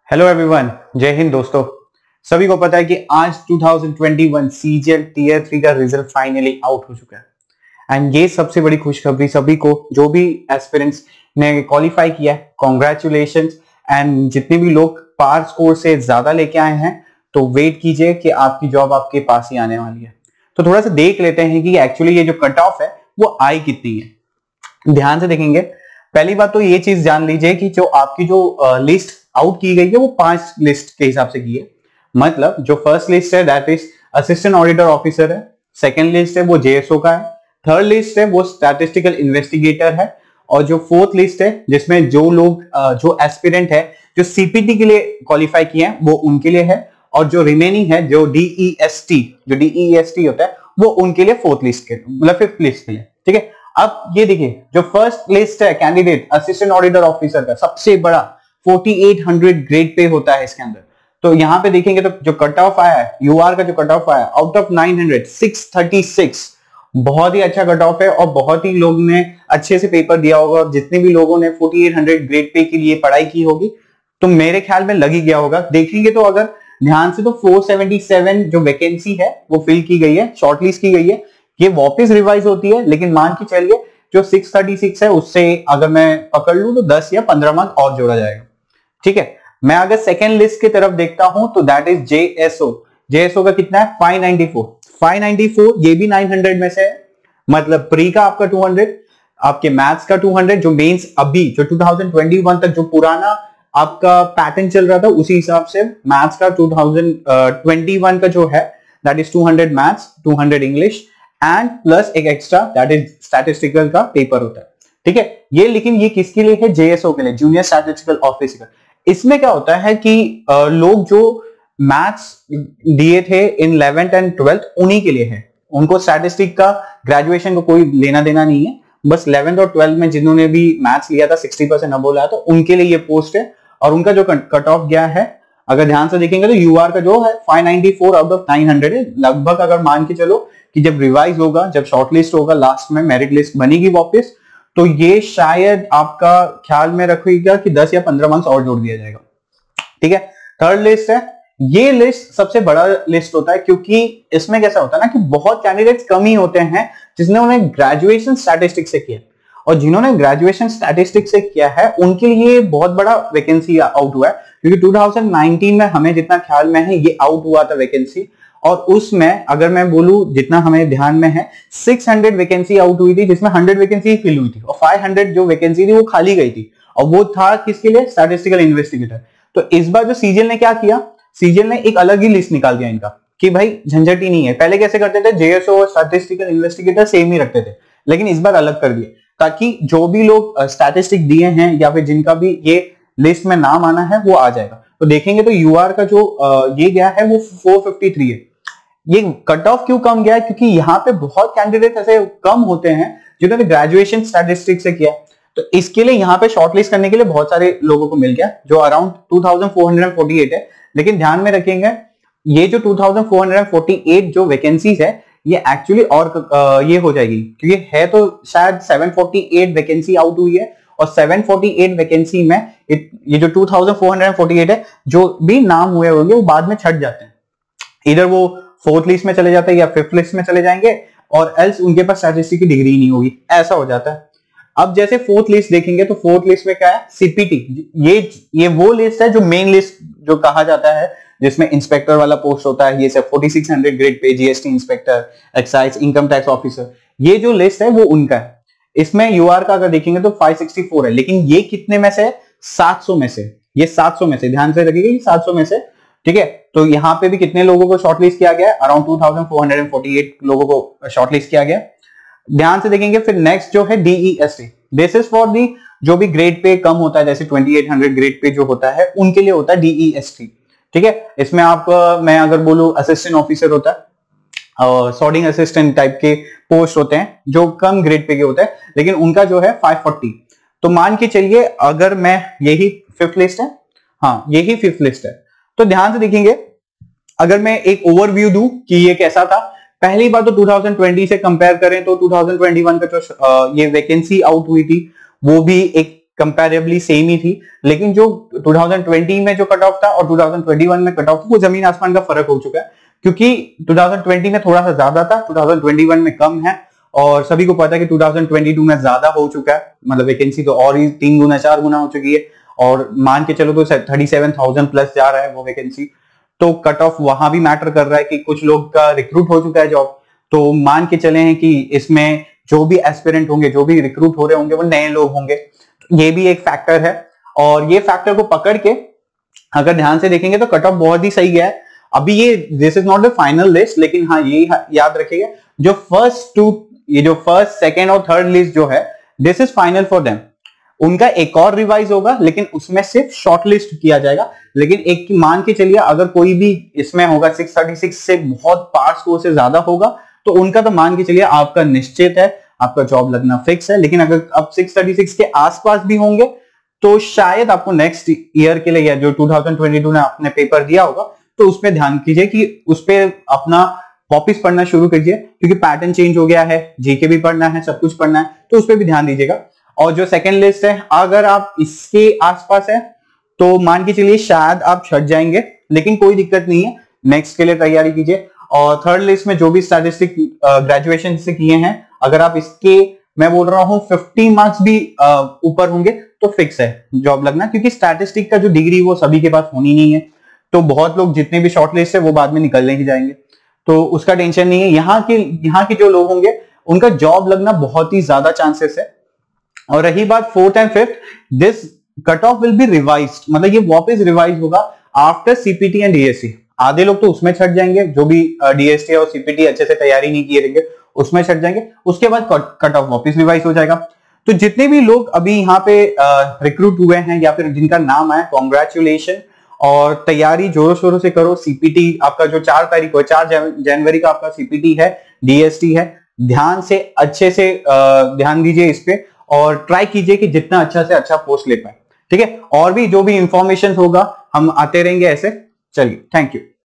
Hello everyone, जय हिंद दोस्तों। सभी को पता है कि आज 2021 सीजीएल टीयर 3 का रिजल्ट फाइनली आउट हो चुका है एंड ये सबसे बड़ी खुशखबरी सभी को, जो भी एस्पिरेंट्स ने क्वालिफाई किया है, कॉन्ग्रेचुलेशंस। एंड जितने भी लोग पार स्कोर से ज्यादा लेके आए हैं तो वेट कीजिए कि आपकी जॉब आपके पास ही आने वाली है। तो थोड़ा सा देख लेते हैं कि एक्चुअली ये जो कट ऑफ है वो आई कितनी है। ध्यान से देखेंगे। पहली बात तो ये चीज जान लीजिए कि जो आपकी जो लिस्ट आउट की गई है वो 5 लिस्ट के हिसाब से की है। मतलब जो फर्स्ट लिस्ट है that is assistant auditor officer है, सेकंड लिस्ट है वो जेएसओ का है, थर्ड लिस्ट है वो स्टैटिस्टिकल इन्वेस्टिगेटर है, और जो फोर्थ लिस्ट है जिसमें जो लोग जो एस्पिरेंट है जो सीपीटी के लिए क्वालिफाई किए हैं वो उनके लिए है, और जो रिमेनिंग है जो डीईएसटी होता है वो उनके लिए फोर्थ लिस्ट के मतलब फिफ्थ लिस्ट के लिए। ठीक है, अब ये देखिए जो फर्स्ट लिस्ट है कैंडिडेट असिस्टेंट ऑडिटर ऑफिसर का, सबसे बड़ा 4800 ग्रेड पे होता है इसके अंदर। तो यहां पे देखेंगे तो जो कट ऑफ आया है यूआर का, जो कट ऑफ आया आउट ऑफ 900 636, बहुत ही अच्छा कट ऑफ है और बहुत ही लोग ने अच्छे से पेपर दिया होगा। और जितने भी लोगों ने 4800 ग्रेड पे के लिए पढ़ाई की होगी तो मेरे ख्याल में लग ही गया होगा। देखेंगे तो अगर ध्यान से तो 477 जो वैकेंसी है वो फिल की गई है, शॉर्टलिस्ट की गई है। ये वापस रिवाइज होती है, लेकिन मान के चलिए जो 636 है उससे अगर मैं पकड़ लूं तो 10 या 15 मार्क्स और जोड़ा जाएगा। ठीक है, मैं अगर सेकेंड लिस्ट की तरफ देखता हूं तो दैट इज जेएसओ का कितना है 594, ये भी 900 में से है। मतलब प्री का आपका 200, आपके मैथ्स का 200, जो मेंस अभी जो 2021 तक जो पुराना आपका पैटर्न चल रहा था उसी हिसाब से मैथ्स का 2021 का जो है that is 200 maths, 200 English and plus एक एक्स्ट्रा दैट इज स्टैटिस्टिकल का पेपर होता है। ठीक है, ये लेकिन ये किसके लिए है? जेएसओ के लिए, जूनियर स्टैटिस्टिकल ऑफिसर। इसमें क्या होता है कि लोग जो मैथ्स दिए थे इन 11th एंड 12th उन्हीं के लिए है। उनको स्टैटिस्टिक का ग्रेजुएशन को कोई लेना देना नहीं है, बस 11th और 12th में जिन्होंने भी मैथ्स लिया था 60% अबोव लाया तो उनके लिए ये पोस्ट है। और उनका जो कट ऑफ गया है अगर ध्यान से देखेंगे तो यूआर का जो है 594 आउट ऑफ 900 है। लगभग अगर मान के चलो कि जब रिवाइज होगा, जब शॉर्टलिस्ट होगा, लास्ट में मेरिट लिस्ट बनेगी वापस, तो ये शायद आपका ख्याल में रखिएगा कि 10 या 15 मार्क्स और जोड़ दिया जाएगा। ठीक है, थर्ड लिस्ट है। ये लिस्ट सबसे बड़ा लिस्ट होता है क्योंकि इसमें कैसा होता है ना कि बहुत कैंडिडेट्स कम ही होते हैं जिन्होंने ग्रेजुएशन स्टैटिस्टिक्स से किया, और जिन्होंने ग्रेजुएशन स्टैटिस्टिक्स से किया है उनके लिए बहुत बड़ा वैकेंसी आउट हुआ है। क्योंकि 2019 में हमें जितना ख्याल में है ये आउट हुआ था वैकेंसी, और उसमें अगर मैं बोलूं जितना हमें ध्यान में है 600 वैकेंसी आउट हुई थी, जिसमें 100 वैकेंसी फिल हुई थी और 500 जो वैकेंसी थी वो खाली गई थी, और वो था किसके लिए? Statistical investigator. तो इस बार जो सीजीएल ने क्या किया, सीजीएल ने एक अलग ही लिस्ट निकाल दिया इनका कि भाई झंझट ही नहीं है। पहले कैसे करते थे, जेएसओ और स्टैटिस्टिकल इन्वेस्टिगेटर सेम ही रखते थे, लेकिन इस बार अलग कर दिए ताकि जो भी लोग स्टैटिस्टिक दिए हैं या फिर जिनका भी ये लिस्ट में नाम आना है वो आ जाएगा। तो देखेंगे तो यूआर का जो ये गया है वो 453 है। ये कट ऑफ क्यों कम गया है? क्योंकि यहाँ पे बहुत कैंडिडेट ऐसे कम होते हैं जिन्होंने ग्रेजुएशन स्टैटिस्टिक्स से किया, तो इसके लिए यहाँ पे शॉर्टलिस्ट करने के लिए बहुत सारे लोगों को मिल गया, जो अराउंड 2448 है। लेकिन ध्यान में रखेंगे ये जो 2448 जो वैकेंसीज है ये एक्चुअली और ये हो जाएगी, क्योंकि है तो शायद 748 वैकेंसी आउट हुई है, और 748 वैकेंसी में ये जो 2448 है जो भी नाम हुए होंगे वो बाद में छट जाते हैं, इधर वो फोर्थ लिस्ट में चले जाते हैं या फिफ्थ लिस्ट में चले जाएंगे, और एल्स उनके पास स्टैटिस्टिक की डिग्री नहीं होगी, ऐसा हो जाता है। अब जैसे फोर्थ लिस्ट देखेंगे तो फोर्थ लिस्ट में क्या है? सीपीटी। ये वो लिस्ट है जो मेन लिस्ट जो कहा जाता है, जिसमें इंस्पेक्टर वाला पोस्ट होता है, ये सब 4600 grade pay, GST inspector, excise, income tax officer, ये जो लिस्ट है वो उनका है। इसमें यूआर का अगर देखेंगे तो 564 है, लेकिन ये कितने में से? 700 में से। ये 700 में से, ध्यान से रखिएगा ये 700 में से। ठीक है, तो यहां पे भी कितने लोगों को शॉर्टलिस्ट किया गया? अराउंड 2448 लोगों को शॉर्टलिस्ट किया गया। ध्यान से देखेंगे फिर नेक्स्ट जो है डीईएसटी, दिस इज फॉर दी जो भी ग्रेड पे कम होता है, जैसे 2800 ग्रेड पे जो होता है उनके लिए होता है डीईएसटी। ठीक है, इसमें आप मैं अगर बोलूं असिस्टेंट ऑफिसर होता है और सॉर्टिंग असिस्टेंट टाइप के पोस्ट होते हैं जो कम ग्रेड पे के होते हैं, लेकिन उनका जो है 540। तो मान के चलिए अगर मैं यही फिफ्थ लिस्ट है, हाँ यही फिफ्थ लिस्ट है, तो ध्यान से देखेंगे अगर मैं एक ओवरव्यू दूं कि ये कैसा था। पहली बार तो 2020 से कंपेयर करें तो 2021 का जो ये वैकेंसी आउट हुई थी वो भी एक कंपैरेबली सेम ही थी, लेकिन जो 2020 में जो कट ऑफ था और 2021 में कट ऑफ था वो जमीन आसमान का फर्क हो चुका है, क्योंकि 2020 में थोड़ा सा ज्यादा था, 2021 में कम है। और सभी को पता है कि 2022 में ज्यादा हो चुका है, मतलब वैकेंसी तो और ही 3 गुना 4 गुना हो चुकी है, और मान के चलो तो 37,000 प्लस जा रहा है वो वैकेंसी। तो कट ऑफ वहां भी मैटर कर रहा है कि कुछ लोग का रिक्रूट हो चुका है जॉब, तो मान के चले हैं कि इसमें जो भी एस्पिरेंट होंगे, जो भी रिक्रूट हो रहे होंगे, वो नए लोग होंगे। ये भी एक फैक्टर है, और ये फैक्टर को पकड़ के अगर ध्यान से देखेंगे तो कट ऑफ बहुत ही सही गया है। अभी ये this is not the final list, लेकिन हाँ ये याद रखिएगा जो फर्स्ट सेकेंड और थर्ड लिस्ट जो है, this is final for them. उनका एक और रिवाइज होगा, लेकिन उसमें सिर्फ शॉर्ट लिस्ट किया जाएगा। लेकिन एक मान के चलिए अगर कोई भी इसमें होगा 636 से बहुत पास स्कोर से ज्यादा होगा, तो उनका तो मान के चलिए आपका निश्चित है, आपका जॉब लगना फिक्स है। लेकिन अगर अब 636 के आसपास भी होंगे तो शायद आपको नेक्स्ट ईयर के लिए, या जो 2022 में आपने पेपर दिया होगा, तो उसमें ध्यान कीजिए कि उस पर अपना वापिस पढ़ना शुरू कीजिए, क्योंकि पैटर्न चेंज हो गया है, जीके भी पढ़ना है, सब कुछ पढ़ना है, तो उस पर भी ध्यान दीजिएगा। और जो सेकंड लिस्ट है, अगर आप इसके आसपास है तो मान के चलिए शायद आप छट जाएंगे, लेकिन कोई दिक्कत नहीं है, नेक्स्ट के लिए तैयारी कीजिए। और थर्ड लिस्ट में जो भी स्टैटिस्टिक ग्रेजुएशन से किए हैं, अगर आप इसके, मैं बोल रहा हूं 50 मार्क्स भी ऊपर होंगे तो फिक्स है जॉब लगना, क्योंकि स्टैटिस्टिक का जो डिग्री वो सभी के पास होनी नहीं है। तो बहुत लोग जितने भी शॉर्ट लिस्ट है वो बाद में निकलने ही जाएंगे, तो उसका टेंशन नहीं है। यहाँ के जो लोग होंगे उनका जॉब लगना बहुत ही ज्यादा चांसेस है। और रही बात fourth and fifth, this cut off will be revised, मतलब ये वापस रिवाइज होगा आफ्टर सीपीटी एंड डीएससी। आधे लोग तो उसमें छट जाएंगे, जो भी डीएसटी और सीपीटी अच्छे से तैयारी नहीं किए रहेंगे उसमें छट जाएंगे, उसके बाद कट ऑफ वापस रिवाइज हो जाएगा। तो जितने भी लोग अभी यहाँ पे रिक्रूट हुए हैं या फिर जिनका नाम आया, कॉन्ग्रेचुलेशन, और तैयारी जोरों शोरों से करो। सीपीटी आपका जो 4 तारीख को, 4 जनवरी का आपका सीपीटी है, डीएसटी है, ध्यान से अच्छे से ध्यान दीजिए इस पे, और ट्राई कीजिए कि जितना अच्छा से अच्छा पोस्ट ले पाए, ठीक है। और भी जो भी इंफॉर्मेशन होगा हम आते रहेंगे ऐसे। चलिए, थैंक यू।